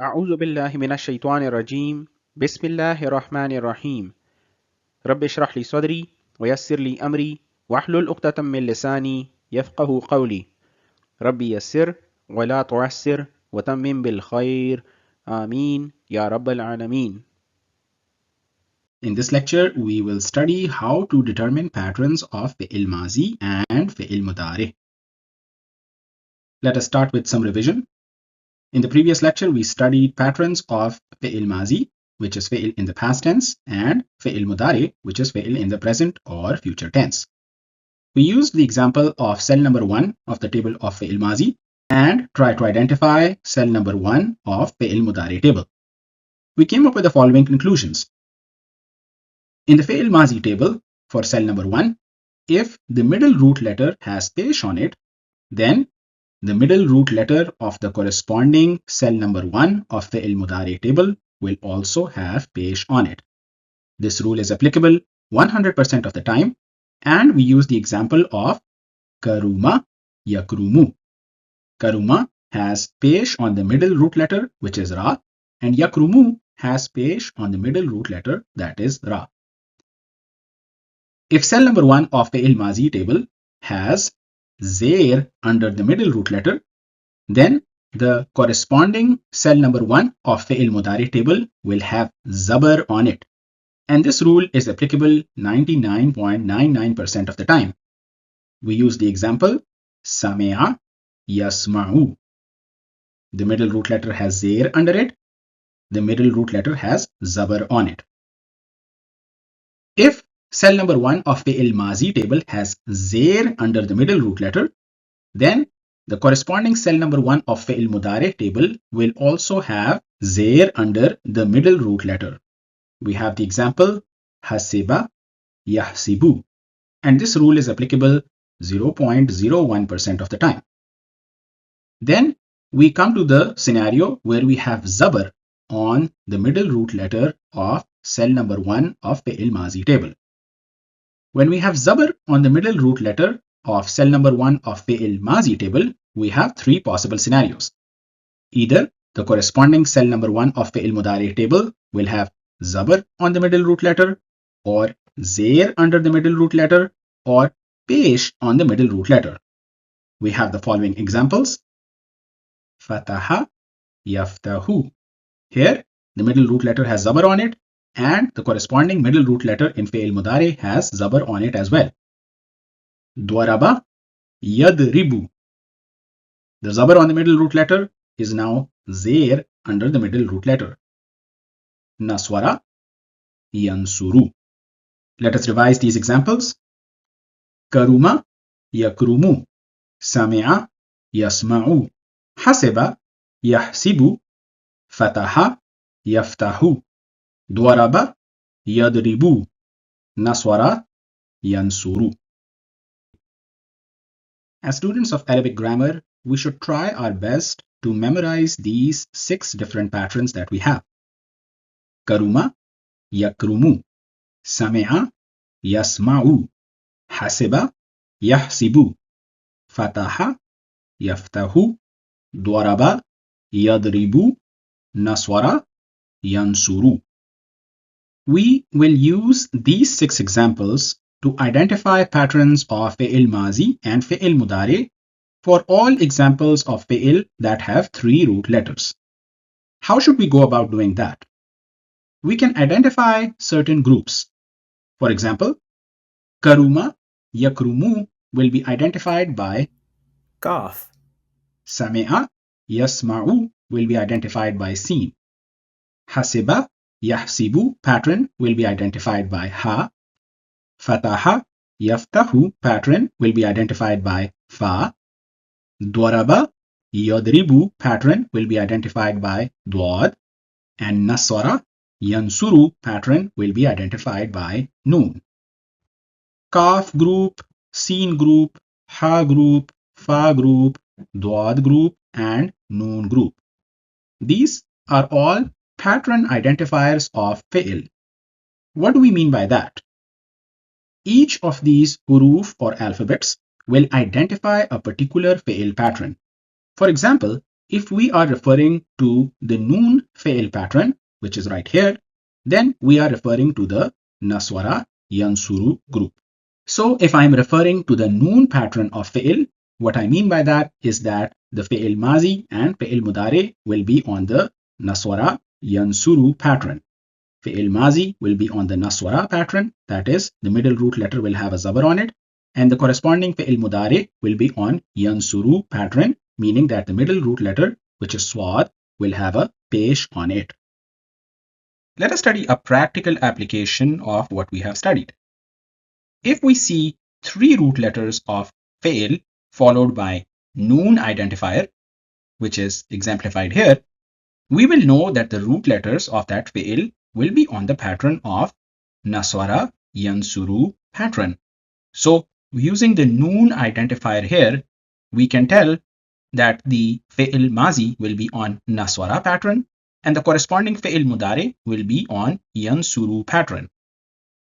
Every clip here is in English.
أعوذ بالله من الشيطان الرجيم بسم الله الرحمن الرحيم رب اشرح لي صدري ويسر لي أمري واحلل عقدة من لساني يفقه قولي ربي يسر ولا تعسر وتمم بالخير آمين يا رب العالمين. In this lecture, we will study how to determine patterns of fi'il mazi and fi'il mudari. Let us start with some revision. In the previous lecture, we studied patterns of fi'il mazi, which is fi'il in the past tense, and fi'il mudari, which is fi'il in the present or future tense. We used the example of cell number 1 of the table of fi'il mazi and try to identify cell number 1 of fi'il mudari table. We came up with the following conclusions. In the fi'il mazi table, for cell number 1, if the middle root letter has pesh on it, then the middle root letter of the corresponding cell number 1 of fi'il mudari table will also have pesh on it. This rule is applicable 100% of the time, and we use the example of karuma yakrumu. Karuma has pesh on the middle root letter, which is ra, and yakrumu has pesh on the middle root letter, that is ra. If cell number 1 of the fi'il mazi table has zair under the middle root letter, then the corresponding cell number 1 of fi'il mudari table will have zabar on it. And this rule is applicable 99.99% of the time. We use the example sami'a yasma'u. The middle root letter has zair under it. The middle root letter has zabar on it. If cell number 1 of fi'il mazi table has zair under the middle root letter, then the corresponding cell number 1 of fi'il mudari table will also have zair under the middle root letter. We have the example hasiba yahsibu, and this rule is applicable 0.01% of the time. Then we come to the scenario where we have zabar on the middle root letter of cell number 1 of fi'il mazi table. When we have zabar on the middle root letter of cell number 1 of fi'il mazi table, we have three possible scenarios. Either the corresponding cell number 1 of fi'il mudari table will have zabar on the middle root letter, or zair under the middle root letter, or pesh on the middle root letter. We have the following examples. Fataha yaftahu. Here, the middle root letter has zabar on it, and the corresponding middle root letter in fi'il mudari has zabar on it as well. Dwaraba yadribu. The zabar on the middle root letter is now zair under the middle root letter. Naswara yansuru. Let us revise these examples. Karuma yakrumu. Sami'a yasma'u. Hasiba yahsibu. Fataha yaftahu. Dwaraba yadribu. Naswara yansuru. As students of Arabic grammar, we should try our best to memorize these 6 different patterns that we have. Karuma yakrumu. Sami'a yasma'u. Hasiba yahsibu. Fataha yaftahu. Dwaraba yadribu. Naswara yansuru. We will use these 6 examples to identify patterns of fi'il mazi and fi'il mudari for all examples of fi'il that have 3 root letters. How should we go about doing that? We can identify certain groups. For example, karuma yakrumu will be identified by Kaf. Sami'a yasma'u will be identified by sin. Hasiba yahsibu pattern will be identified by ha. Fataha yaftahu pattern will be identified by fa. Dwaraba yadribu pattern will be identified by dwad. And nasara yansuru pattern will be identified by noon. Kaf group, sin group, ha group, fa group, dwad group, and noon group. These are all pattern identifiers of fi'il. What do we mean by that? Each of these huruf or alphabets will identify a particular fi'il pattern. For example, if we are referring to the noon fi'il pattern, which is right here, then we are referring to the naswara yansuru group. So if I'm referring to the noon pattern of fi'il, what I mean by that is that the fi'il mazi and fi'il mudare will be on the naswara yansuru pattern. Fi'il mazi will be on the naswara pattern, that is, the middle root letter will have a zabar on it, and the corresponding fi'il mudare will be on yansuru pattern, meaning that the middle root letter, which is swad, will have a pesh on it. Let us study a practical application of what we have studied. If we see three root letters of fi'il followed by noon identifier, which is exemplified here, we will know that the root letters of that fi'il will be on the pattern of naswara yansuru pattern. So using the noon identifier here, we can tell that the fi'il mazi will be on naswara pattern and the corresponding fi'il mudare will be on yansuru pattern.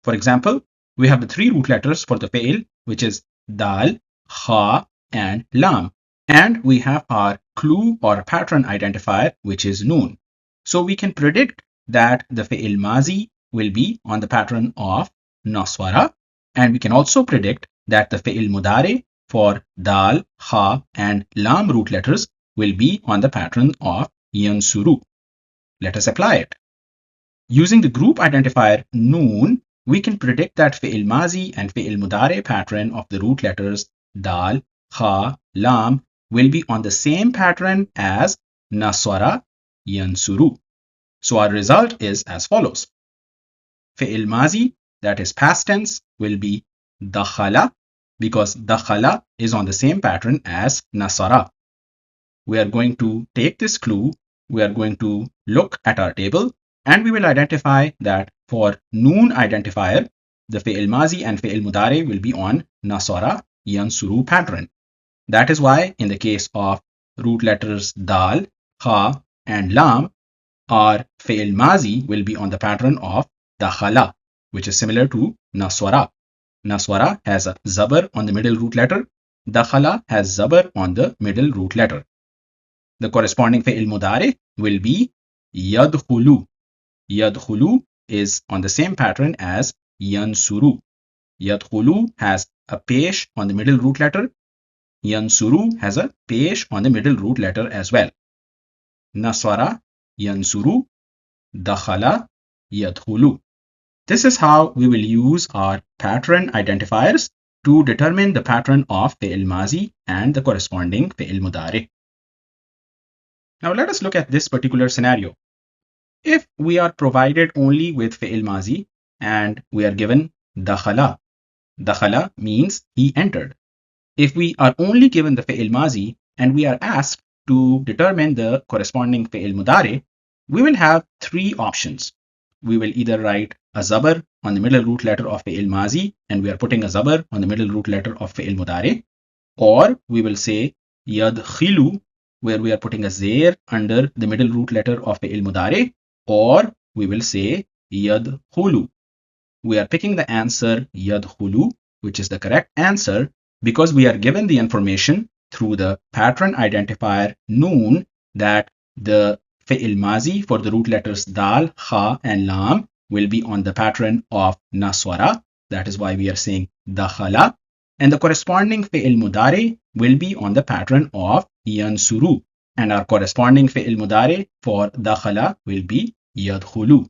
For example, we have the three root letters for the fi'il, which is dal, kha, and lam. And we have our clue or pattern identifier, which is noon. So we can predict that the fi'il mazi will be on the pattern of naswara, and we can also predict that the fi'il mudare for dal, kha, and lam root letters will be on the pattern of yansuru. Let us apply it. Using the group identifier noon, we can predict that fi'il mazi and fi'il mudare pattern of the root letters dal, kha, lam will be on the same pattern as naswara yansuru. So our result is as follows. Fi'il mazi, that is past tense, will be dakhala because dakhala is on the same pattern as nasara. We are going to take this clue, we are going to look at our table, and we will identify that for noon identifier, the fi'il mazi and fi'il mudare will be on nasara yansuru pattern. That is why in the case of root letters dal, kha, and lam, our fi'il mazi will be on the pattern of dakhala, which is similar to naswara. Naswara has a zabar on the middle root letter. Dakhala has zabar on the middle root letter. The corresponding fi'il mudare will be yadkhulu. Yadkhulu is on the same pattern as yansuru. Yadkhulu has a pesh on the middle root letter. Yansuru has a pesh on the middle root letter as well. Naswara, yansuru, dakhala, yadkhulu. This is how we will use our pattern identifiers to determine the pattern of fi'il mazi and the corresponding fi'il mudare. Now let us look at this particular scenario. If we are provided only with fi'il mazi and we are given dakhala, dakhala means he entered. If we are only given the fi'il mazi and we are asked to determine the corresponding fi'il mudare, we will have three options. We will either write a zabar on the middle root letter of fi'il mazi and we are putting a zabar on the middle root letter of fi'il mudare, or we will say yadkhilu, where we are putting a zair under the middle root letter of fi'il mudare, or we will say yadkhulu. We are picking the answer yadkhulu, which is the correct answer, because we are given the information through the pattern identifier noon that the fi'il mazi for the root letters dal, kha, and lam will be on the pattern of naswara. That is why we are saying dakhala. And the corresponding fi'il mudare will be on the pattern of yansuru. And our corresponding fi'il mudare for dakhala will be yadkhulu.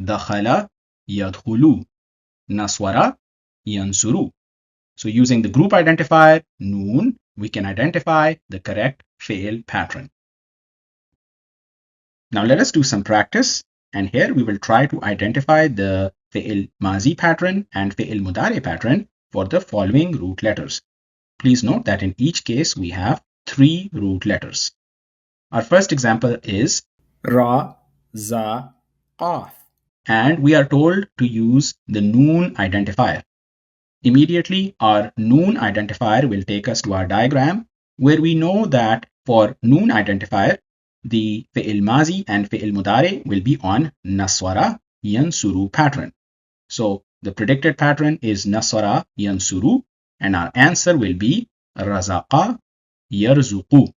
Dakhala, yadkhulu. Naswara, yansuru. So using the group identifier noon, we can identify the correct fi'il pattern. Now let us do some practice, and here we will try to identify the fi'il mazi pattern and fi'il mudare pattern for the following root letters. Please note that in each case we have three root letters. Our first example is Ra, Za, Qaf. And we are told to use the noon identifier. Immediately, our noon identifier will take us to our diagram, where we know that for noon identifier, the fi'il mazi and fi'il mudare will be on naswara yansuru pattern. So the predicted pattern is naswara yansuru, and our answer will be razaqa yarzuqu.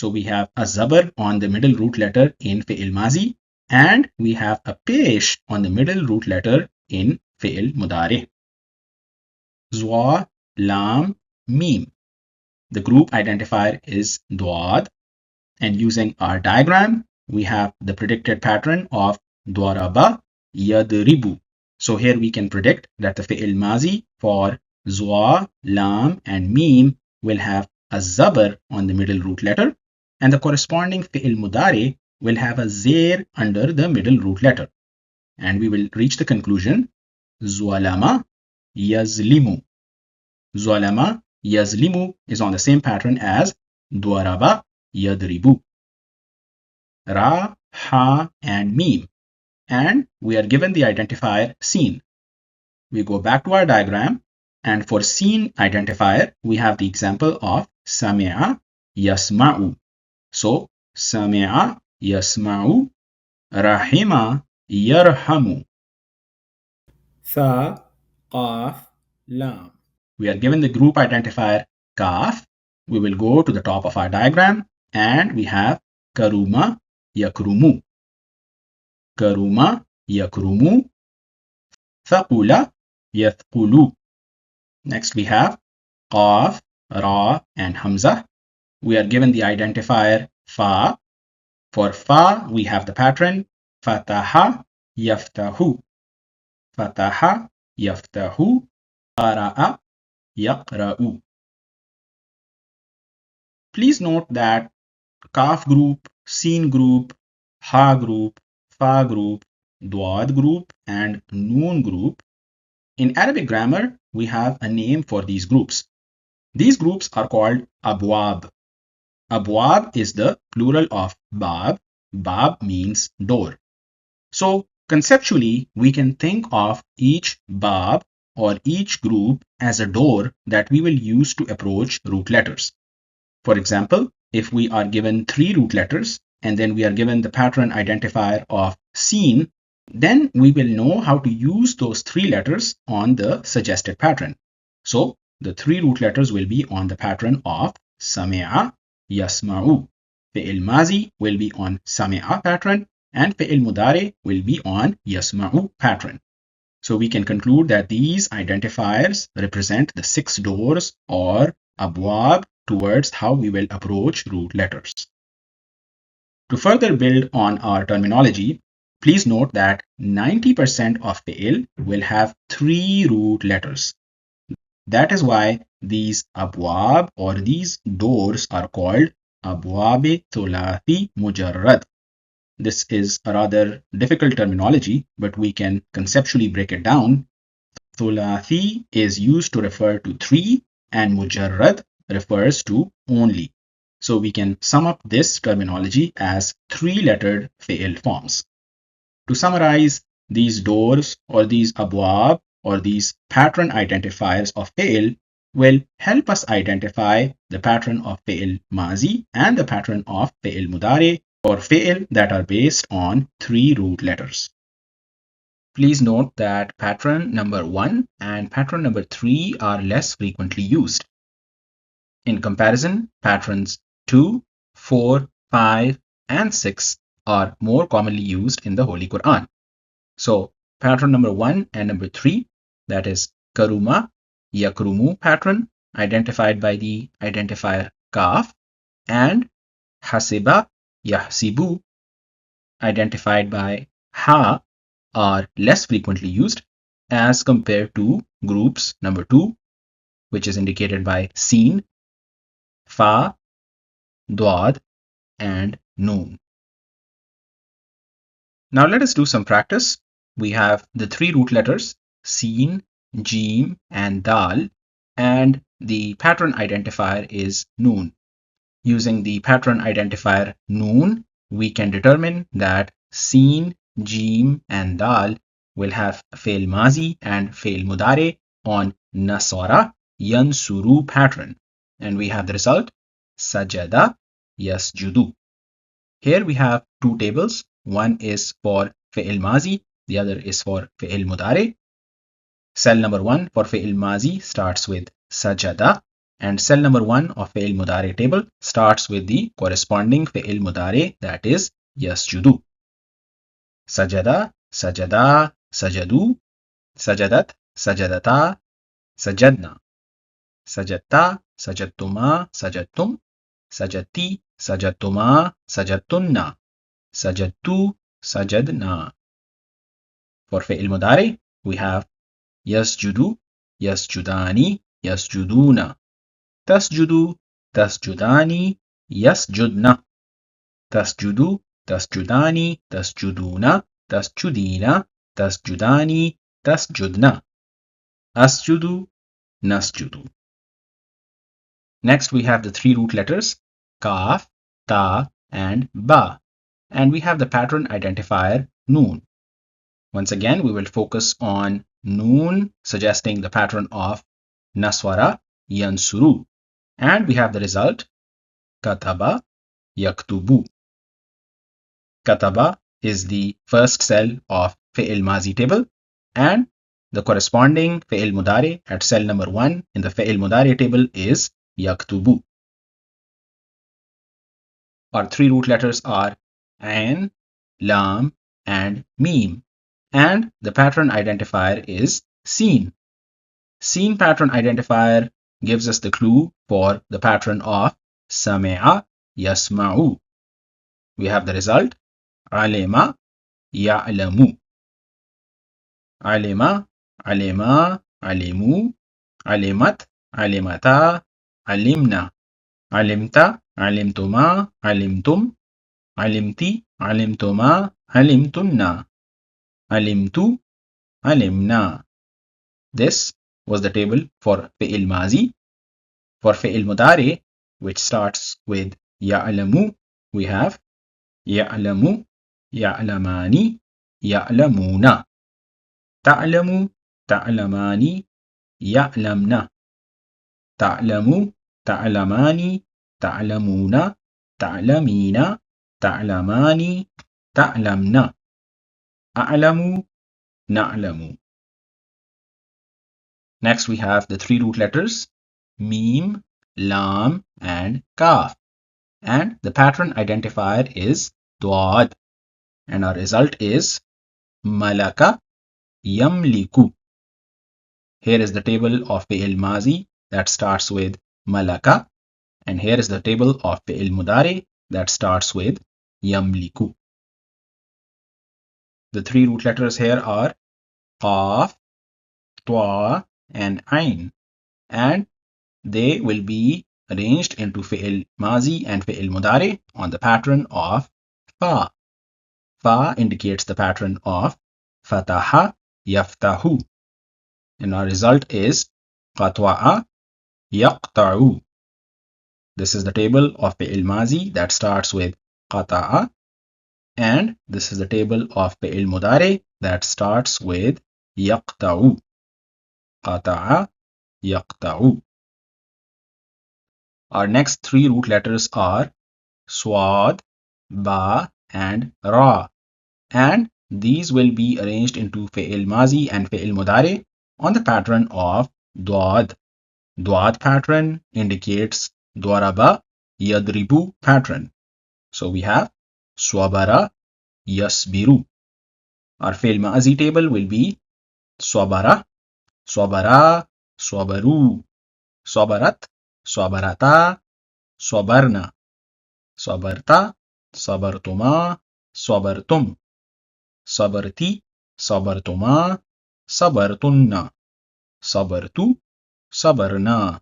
So we have a zabar on the middle root letter in fi'il mazi, and we have a pesh on the middle root letter in fi'il mudari. Zwa, lam, mim. The group identifier is dwad, and using our diagram, we have the predicted pattern of dwaraba yadribu. So here we can predict that the fi'il mazi for zwa, lam, and mim will have a zabar on the middle root letter, and the corresponding fi'il mudari will have a zair under the middle root letter. And we will reach the conclusion zwalama yazlimu. Zwalama yazlimu is on the same pattern as dwaraba yadribu. Ra, ha, and mim. And we are given the identifier seen. We go back to our diagram, and for seen identifier, we have the example of sami'a yasma'u. So, sami'a yasma'u, rahima yarhamu. ثاء قاف لام. We are given the group identifier kaf. We will go to the top of our diagram, and we have karuma yakrumu. Karuma yakrumu. Thaqula yathqulu. Next we have qaf, ra, and hamza. We are given the identifier fa. For fa, we have the pattern fataha yaftahu. Fataha yaftahu. Qara'a yaqra'u. Please note that kaf group, seen group, ha group, fa group, dwad group, and noon group. In Arabic grammar, we have a name for these groups. These groups are called abwab. Abwab is the plural of bab. Bab means door. So conceptually, we can think of each bab or each group as a door that we will use to approach root letters. For example, if we are given 3 root letters and then we are given the pattern identifier of seen, then we will know how to use those 3 letters on the suggested pattern. So the 3 root letters will be on the pattern of sami'a yasma'u. Fi'il mazi will be on sami'a pattern, and fi'il mudari will be on yasma'u pattern. So we can conclude that these identifiers represent the 6 doors or abwab towards how we will approach root letters. To further build on our terminology, please note that 90% of fi'il will have 3 root letters. That is why these abwab or these doors are called abwab thulathi mujarrad. This is a rather difficult terminology, but we can conceptually break it down. Thulathi is used to refer to 3, and mujarrad refers to only. So we can sum up this terminology as 3-lettered fi'il forms. To summarize, these doors or these abwab or these pattern identifiers of fi'il will help us identify the pattern of fi'il mazi and the pattern of fi'il mudari or fi'il that are based on 3 root letters. Please note that pattern number 1 and pattern number 3 are less frequently used. In comparison, patterns 2, 4, 5, and 6 are more commonly used in the Holy Quran. So pattern number 1 and number 3, that is karuma yakrumu pattern, identified by the identifier kaf, and hasiba yahsibu, identified by ha, are less frequently used as compared to groups number 2, which is indicated by seen, fa, dwad, and noon. Now let us do some practice. We have the 3 root letters seen, jeem, and dal, and the pattern identifier is noon. Using the pattern identifier noon, we can determine that seen, jeem, and dal will have fail mazi and fail mudare on nasara yansuru pattern, and we have the result sajada yasjudu. Here we have 2 tables. One is for fi'il mazi, the other is for fi'il mudare. Cell number 1 for fi'il mazi starts with sajada, And cell number 1 of fi'il mudari table starts with the corresponding fi'il mudari, that is yasjudu. Sajada, sajada, sajadu, sajadat, sajadata, sajadna. Sajatta, sajattuma, sajattum, sajatti, sajattuma, sajattunna, sajattu, sajadna. For fi'il mudari, we have yasjudu, yasjudani, yasjuduna. Tasjudu, tasjudani, yasjudna. Tasjudu, tasjudani, tasjuduna, tasjudina, tasjudani, tasjudna. Asjudu, nasjudu. Next, we have the 3 root letters kaf, ta, and ba. And we have the pattern identifier noon. Once again, we will focus on noon, suggesting the pattern of naswara, yansuru. And we have the result kataba, yaktubu. Kataba is the first cell of fi'il mazi table, and the corresponding fi'il mudari at cell number 1 in the fi'il mudari table is yaktubu. Our 3 root letters are ain, lam, and mim, and the pattern identifier is seen. Seen pattern identifier gives us the clue for the pattern of sami'a, yasma'u. We have the result alima, ya'lamu. Alima, alima, alimu, alimat, alimata, alimna. Alimta, alimtuma, alimtum, alimti, alimtuma, alimtunna, alimtu, alimna. This was the table for fi'il mazi. For fi'il mudari, which starts with ya'lamu, we have ya'lamu, ya'lamani, ya'lamuna. Ta'lamu, ta'lamani, ya'lamna. Ta'lamu, ta'lamani, ta'lamuna, ta'lamina, ta'lamani, ta'lamna. A'lamu, na'lamu. Next, we have the 3 root letters mim, lam, and kaf. And the pattern identifier is dwad. And our result is malaka, yamliku. Here is the table of fi'il mazi that starts with malaka. And here is the table of fi'il mudari that starts with yamliku. The 3 root letters here are qaf, twa, and ain. And they will be arranged into fi'il mazi and fi'il mudari on the pattern of fa. Fa indicates the pattern of fataha, yaftahu. And our result is qatwa'a, yaqta'u. This is the table of fi'il mazi that starts with qata'a, and this is the table of fi'il mudari that starts with yaqta'u. Qata'a, yaqta'u. Our next 3 root letters are swad, ba, and ra, and these will be arranged into fi'il mazi and fi'il mudari on the pattern of dwad. Dwad pattern indicates dwaraba, yadribu pattern. So we have swabara, yasbiru. Our fi'il mazi table will be swabara, swabara, swabaru, swabarat, swabarata, swabarna, swabarta, sabartuma, swabartum, sabarti, sabartuma, sabartunna, sabartu, sabarna.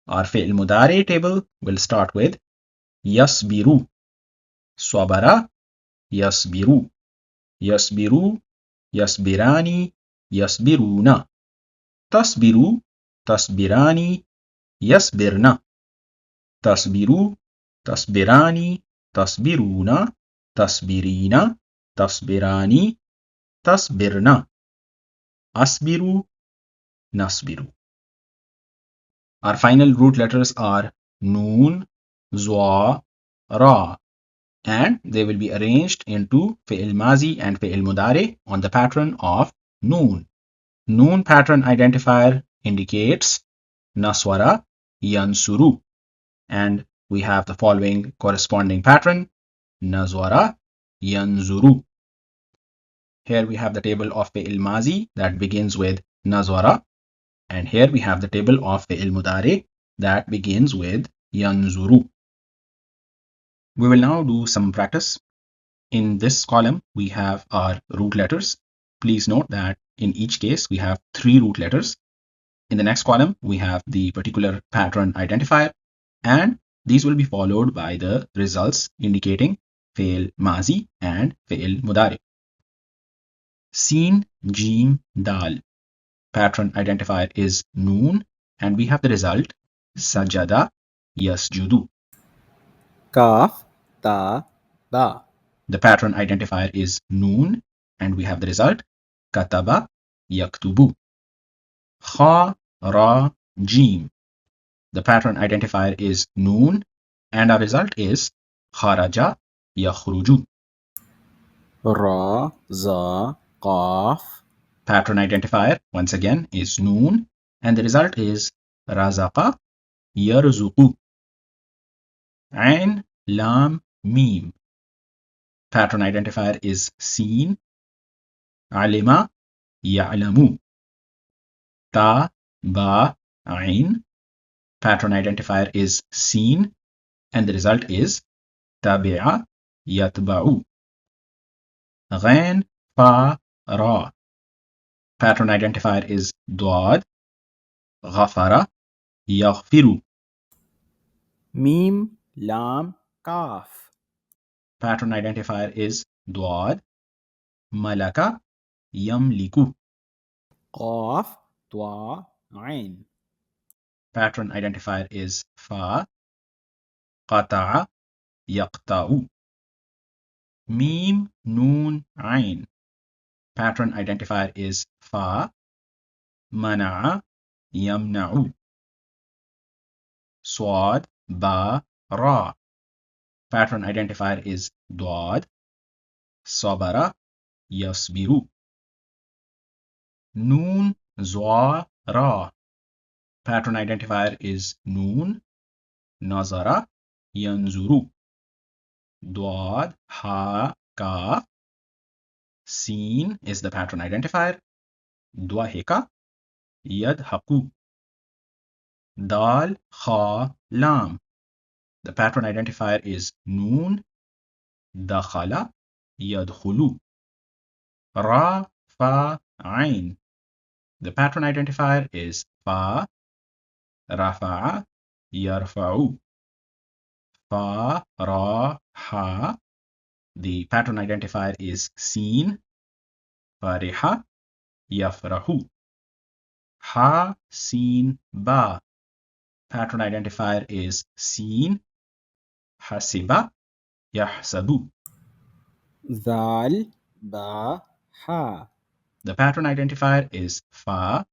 Our fi'il mudari table will start with yasbiru, swabara, yasbiru, yasbiru, yasbirani, yasbiruna, tasbiru, tasbirani, yasbirna, tasbiru, tasbirani, tasbiruna, tasbirina, tasbirani, tasbirna, asbiru, nasbiru. Our final root letters are noon, zwa, ra, and they will be arranged into fi'il mazi and fi'il mudari on the pattern of noon. Noon pattern identifier indicates naswara, yansuru. And we have the following corresponding pattern, nazara, yanzuru. Here we have the table of fi'il mazi that begins with nazara, and here we have the table of fi'il mudari that begins with yanzuru. We will now do some practice. In this column, we have our root letters. Please note that in each case, we have 3 root letters. In the next column, we have the particular pattern identifier, and these will be followed by the results indicating fi'il mazi and fi'il mudari. Sin, jim, dal. Pattern identifier is noon, and we have the result sajada, yasjudu. Kaf, ta, ba. The pattern identifier is noon, and we have the result kataba, yaktubu. Kha, ra, jim. The pattern identifier is noon, and our result is kharaja, yakhruju. Ra, za, qaf. Pattern identifier once again is noon, and the result is razaqa, yarzuqu. Ain, lam, mim. Pattern identifier is seen, alima, ya'lamu. Ta, ba, ain. Pattern identifier is seen, and the result is tabi'a, yatba'u. Ghain, fa, ra. Pattern identifier is dad, ghafara, yaghfiru. Mim, lam, kaf. Pattern identifier is dad, malaka, yamliku. Qaf, twa, ain. Pattern identifier is fa, qata'a, yaqta'u. Mim, noon, ain. Pattern identifier is fa, mana'a, yamna'u. Swad, ba, ra. Pattern identifier is dad, sabara, yasbiru. Noon, zwa, ra. Pattern identifier is noon, nazara, yanzuru. Dad, ha, ka. Seen is the pattern identifier. Dwahika, yadhaku. Dal, kha, lam. The pattern identifier is noon, dakhala, yadkhulu. Ra, fa, ain. The pattern identifier is fa, rafa'a, yarfa'u. Fa, ra, ha. The pattern identifier is seen, fariha, yafrahu. Ha, seen, ba. Pattern identifier is seen, hasiba, yahsabu. Zal, ba, ha. The pattern identifier is fa,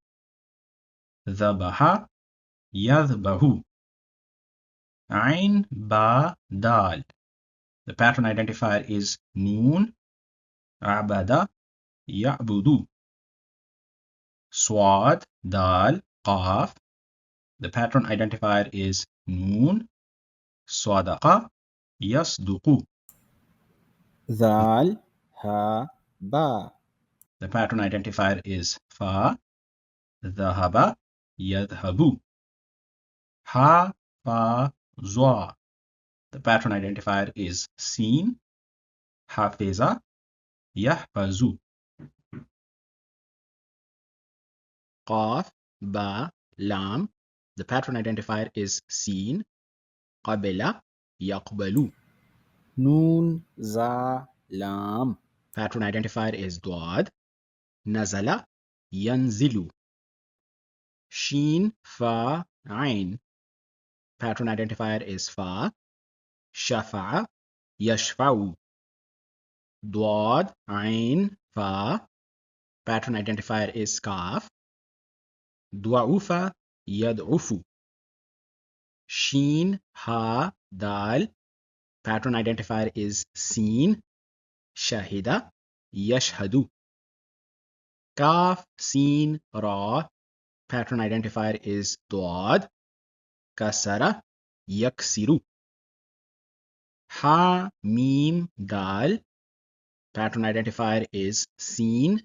dhabaha, yadhbahu. Ain, ba, dal. The pattern identifier is noon, abada, ya'budu. Swad, dal, qaf. The pattern identifier is noon, sadaqa, yasduqu. Zal, ha, ba. The pattern identifier is fa, dhahaba, yadhabu. Ha, fa, zwa. The pattern identifier is seen, hafiza, yahfazu. Qaf, ba, lam. The pattern identifier is seen, qabila, yaqbalu. Noon, za, lam. Pattern identifier is dad, nazala, yanzilu. Sheen, fa, ain. Pattern identifier is fa, shafa'a, yashfa'u. Dad, ain, fa. Pattern identifier is kaf, du'ufa, yad'ufu. Sheen, ha, dal. Pattern identifier is seen, shahida, yashhadu. Kaf, seen, ra. Pattern identifier is dad, kasara yaksiru. Ha mim dal. Pattern identifier is seen.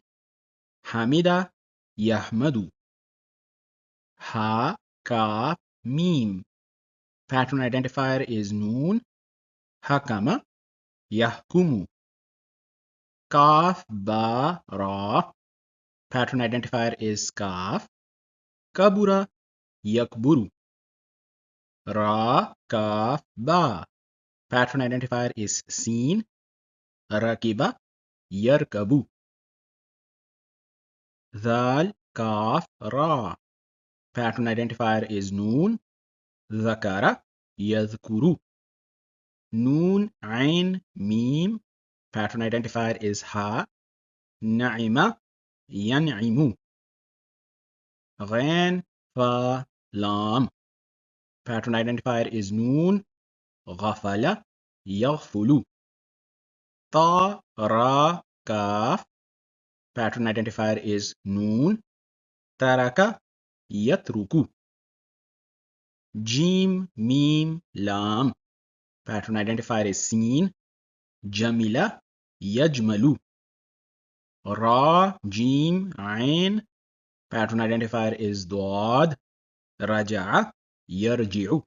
Hamida yahmadu. Ha kaf mim. Pattern identifier is noon. Hakama yahkumu. Kaf ba ra. Pattern identifier is kaf. Kabura yakburu. Ra kaf ba. Pattern identifier is seen. Rakiba yarkabu. Dhal kaf ra. Pattern identifier is noon. Zakara yadhkuru. Noon ain mim. Pattern identifier is ha. Na'ima yan'imu. Ghain fa lam. Pattern identifier is noon. Ghafala yaghfulu. Ta ra kaf. Pattern identifier is noon. Taraka yatruku. Jim mim lam. Pattern identifier is seen. Jamila yajmalu. Ra jim ain. Pattern identifier is dad. Raja'a yarji'u.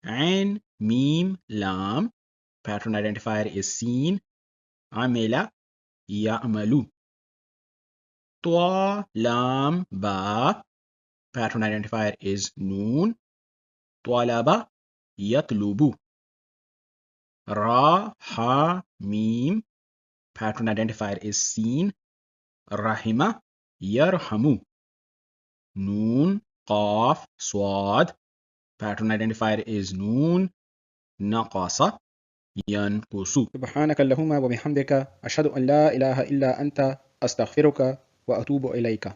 Ain mim lam. Pattern identifier is seen. Amila ya'malu. Twa lam ba. Pattern identifier is noon. Twalaba yatlubu. Ra ha mim. Pattern identifier is seen. Rahima yarhamu. Noon qaf swad. Pattern identifier is noon. Naqasa yanqusu. سبحانك اللهم وبحمدك أشهد أن لا إله إلا أنت أستغفرك وأتوب إليك.